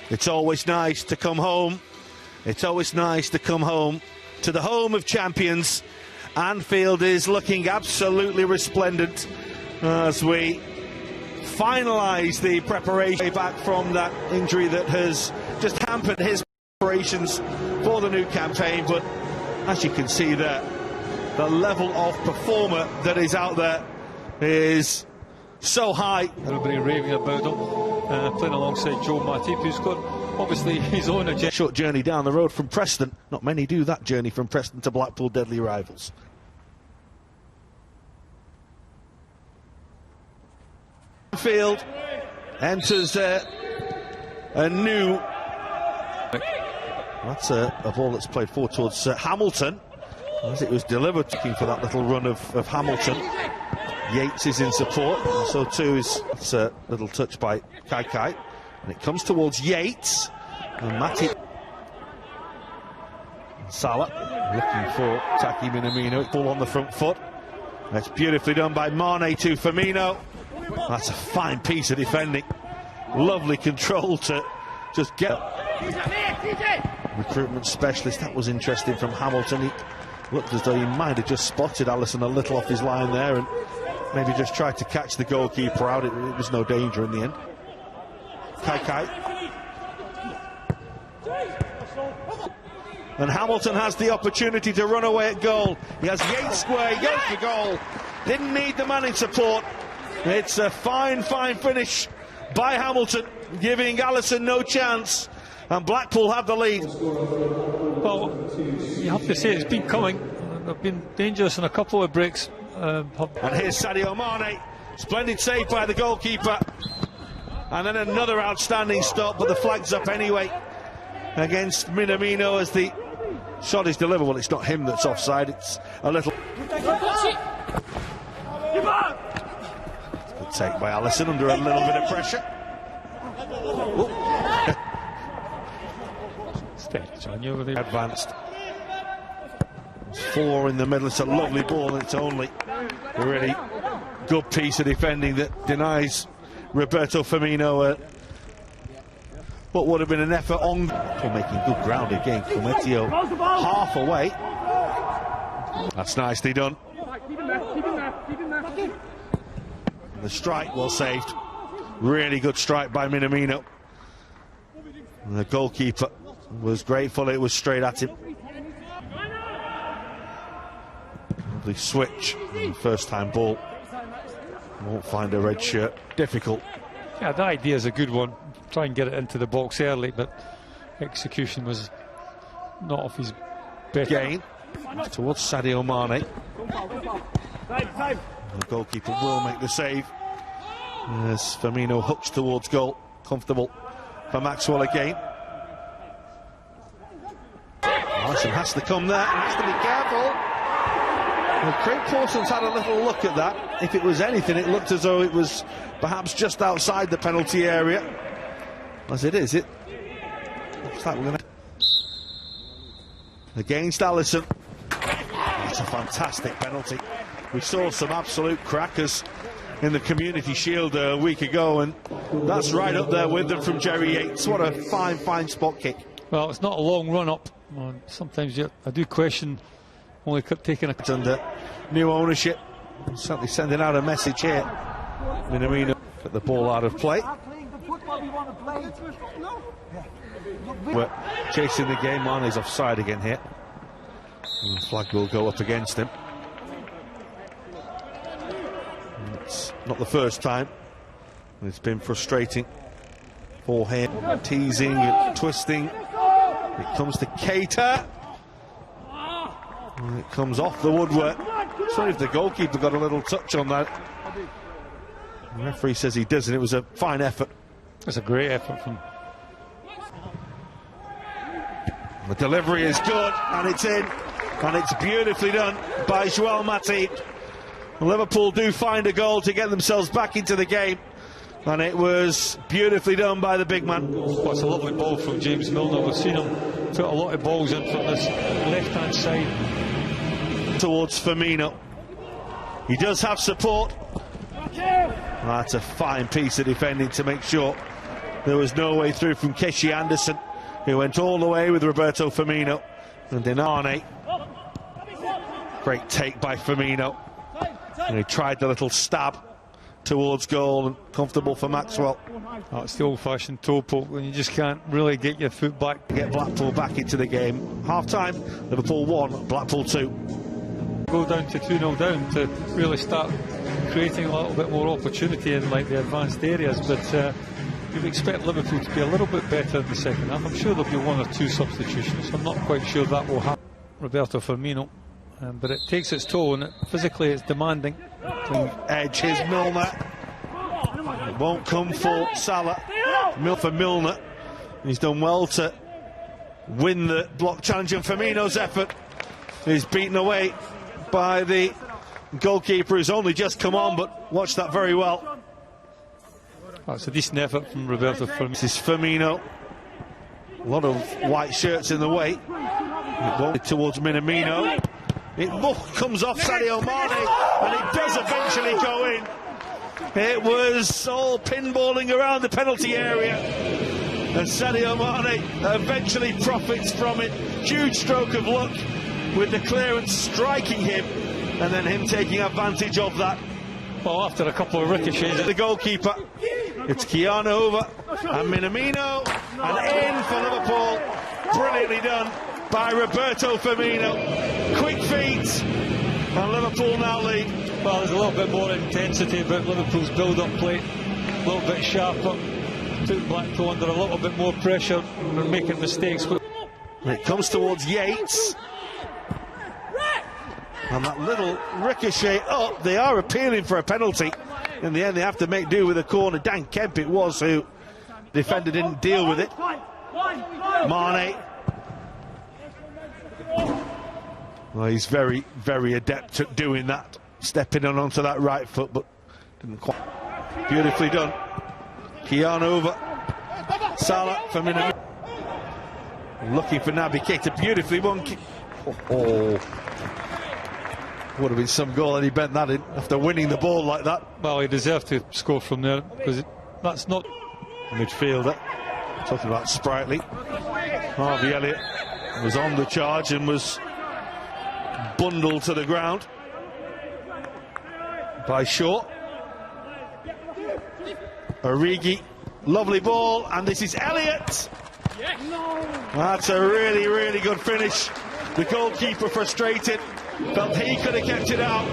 It's always nice to come home. It's always nice to come home to the home of champions. Anfield is looking absolutely resplendent as we finalise the preparation back from that injury that has just hampered his preparations for the new campaign. But as you can see there, the level of performer that is out there is so high. Everybody raving about him, playing alongside Joe Matip, who's got obviously his own agenda. Short journey down the road from Preston. Not many do that journey from Preston to Blackpool, deadly rivals. Field enters a new. That's a ball that's played forward towards Hamilton, as it was delivered, looking for that little run of Hamilton. Yates is in support, and so too is a little touch by Kai, and it comes towards Yates, and Matip. Salah looking for Taki Minamino, ball on the front foot. That's beautifully done by Mane to Firmino. That's a fine piece of defending. Lovely control to just get. Recruitment specialist, that was interesting from Hamilton. He looked as though he might have just spotted Alisson a little off his line there and maybe just tried to catch the goalkeeper out. It was no danger in the end. Kai. And Hamilton has the opportunity to run away at goal. He has Yates square, he goes for goal. Didn't need the man in support. It's a fine finish by Hamilton, giving Alisson no chance. And Blackpool have the lead. Well, you have to say it's been coming. They've been dangerous in a couple of breaks. And here's Sadio Mane. Splendid save by the goalkeeper. And then another outstanding stop, but the flag's up anyway against Minamino as the shot is delivered. Well, it's not him that's offside, it's a little. Good take by Alisson under a little bit of pressure. Advanced. There's four in the middle. It's a lovely ball, and it's only a really good piece of defending that denies Roberto Firmino what would have been an effort on for making good ground again. Cometio half away. That's nicely done. And the strike well saved. Really good strike by Minamino. And the goalkeeper was grateful it was straight at him. Lovely switch. First time ball. Won't find a red shirt. Difficult. Yeah, the idea is a good one. Try and get it into the box early, but execution was not off his best. Gain towards Sadio Mane. The goalkeeper will make the save. As Firmino hooks towards goal. Comfortable for Maxwell again. Alisson has to come there and has to be careful. Well, Craig Pawson's had a little look at that. If it was anything, it looked as though it was perhaps just outside the penalty area. As it is, it looks like we're going to. Against Alisson. That's a fantastic penalty. We saw some absolute crackers in the Community Shield a week ago, and that's right up there with them from Jerry Yates. What a fine spot kick. Well, it's not a long run up. Sometimes I do question only taking a under new ownership. Certainly sending out a message here. Minamino put the ball out of play. We're chasing the game on. He's offside again here. And the flag will go up against him. It's not the first time. It's been frustrating for him. Teasing and twisting. It comes to Keita. And it comes off the woodwork. Sorry if the goalkeeper got a little touch on that. The referee says he doesn't. It was a fine effort. It's a great effort from. The delivery is good, and it's in, and it's beautifully done by Joel Matip. Liverpool do find a goal to get themselves back into the game, and it was beautifully done by the big man. Well, it's a lovely ball from James Milner. We've seen him put a lot of balls in from this left-hand side. Towards Firmino. He does have support. That's a fine piece of defending to make sure There was no way through from Keshi Anderson, who went all the way with Roberto Firmino. And then Arne. Great take by Firmino. And he tried the little stab towards goal, and comfortable for Maxwell. Oh, it's the old-fashioned toe poke when you just can't really get your foot back. Get Blackpool back into the game. Half-time, Liverpool 1, Blackpool 2. Go down to 2-0 down to really start creating a little bit more opportunity in like the advanced areas, but you'd expect Liverpool to be a little bit better in the second half. I'm sure there'll be one or two substitutions. I'm not quite sure that will happen. Roberto Firmino, but it takes its toll, and physically it's demanding. Edge is Milner. It won't come for Salah. For Milner. He's done well to win the block challenge, and Firmino's effort is beaten away by the goalkeeper, who's only just come on, but watch that very well. Oh, it's a decent effort from Roberto Firmino. This is Firmino. A lot of white shirts in the way. It won't towards Minamino. It comes off Sadio Mane, and it does eventually go in. It was all pinballing around the penalty area, and Sadio Mane eventually profits from it. Huge stroke of luck with the clearance striking him, and then him taking advantage of that. Well, after a couple of ricochets, the goalkeeper, it's Keanu over and Minamino, and in for Liverpool. Brilliantly done by Roberto Firmino. Quick feet, and Liverpool now lead. Well, there's a little bit more intensity about Liverpool's build-up play, a little bit sharper. Took Blackpool under a little bit more pressure. We're making mistakes. And it comes towards Yates. And that little ricochet up, they are appealing for a penalty. In the end, they have to make do with a corner. Dan Kemp it was, who the defender didn't deal with it. Mane. Well, he's very, very adept at doing that. Stepping on onto that right foot, but didn't quite. Beautifully done. Keanu over. Salah for Minamino. Looking for Naby Keita. Beautifully won. Oh. Would have been some goal, and he bent that in after winning the ball like that. Well, he deserved to score from there, because that's not midfielder. Talking about sprightly. Harvey Elliott was on the charge and was bundled to the ground by Shaw. Origi, lovely ball, and this is Elliott. That's a really, really good finish. The goalkeeper frustrated. Felt he could have kept it out,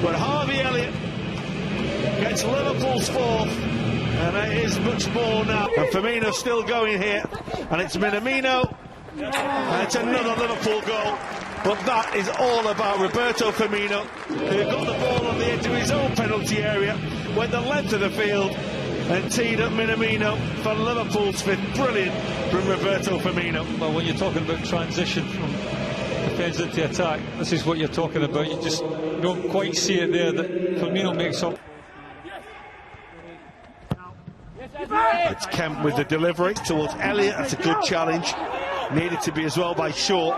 but Harvey Elliott gets Liverpool's fourth, and it is much more now. And Firmino's still going here, and it's Minamino, and it's another Liverpool goal. But that is all about Roberto Firmino, who got the ball on the edge of his own penalty area, went the length of the field, and teed up Minamino for Liverpool's fifth. Brilliant from Roberto Firmino. Well, when you're talking about transition from defence into attack, this is what you're talking about. You just don't quite see it there, that Firmino makes up. It's Kemp with the delivery towards Elliott. That's a good challenge. Needed to be as well by Shaw.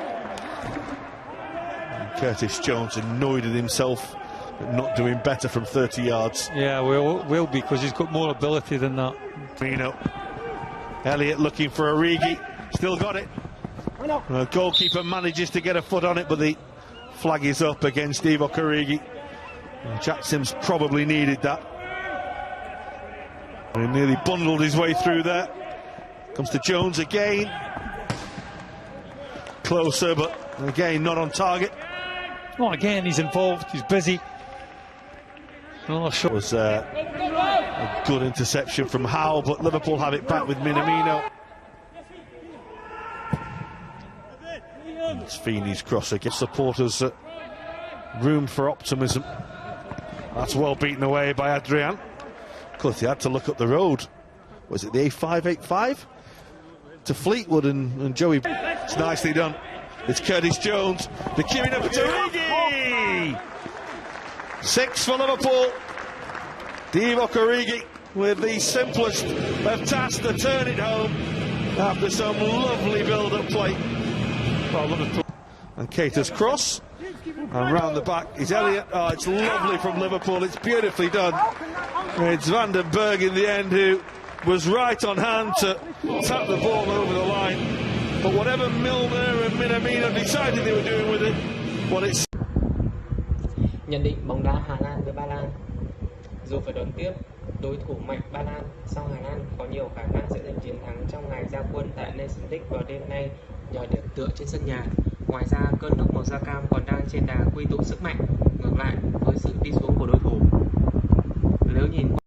And Curtis Jones annoyed at himself at not doing better from 30 yards. Yeah, will be, because he's got more ability than that. Firmino. Elliott looking for Origi. Still got it. The goalkeeper manages to get a foot on it, but the flag is up against Divock Origi. Jack Sims probably needed that. And he nearly bundled his way through there. Comes to Jones again. Closer, but again not on target. Oh, again, he's involved, he's busy. Another shot. It was a good interception from Howe, but Liverpool have it back with Minamino. It's Feeney's cross again. Supporters room for optimism. That's well beaten away by Adrian. Of course, he had to look up the road. Was it the A585? To Fleetwood and Joey. It's nicely done. It's Curtis Jones. The queuing up to Origi. 6 for Liverpool. Divock Origi with the simplest of tasks to turn it home after some lovely build-up play. Well, Liverpool. And Keita's cross. And round the back is Elliott. Oh, it's lovely from Liverpool. It's beautifully done. It's Van den Berg in the end who was right on hand to tap the ball over the line. But whatever Milner and Minamino decided they were doing with it, well, it's... Nhận định bóng đá Hà Lan với Ba Lan. Dù phải đón tiếp đối thủ mạnh Ba Lan, song Hà Lan có nhiều khả năng sẽ giành chiến thắng trong ngày ra quân tại Nations League vào đêm nay nhờ điểm tựa trên sân nhà. Ngoài ra, cơn lốc màu da cam còn đang trên đà quy tụ sức mạnh, ngược lại với sự đi xuống của đối thủ. Nếu nhìn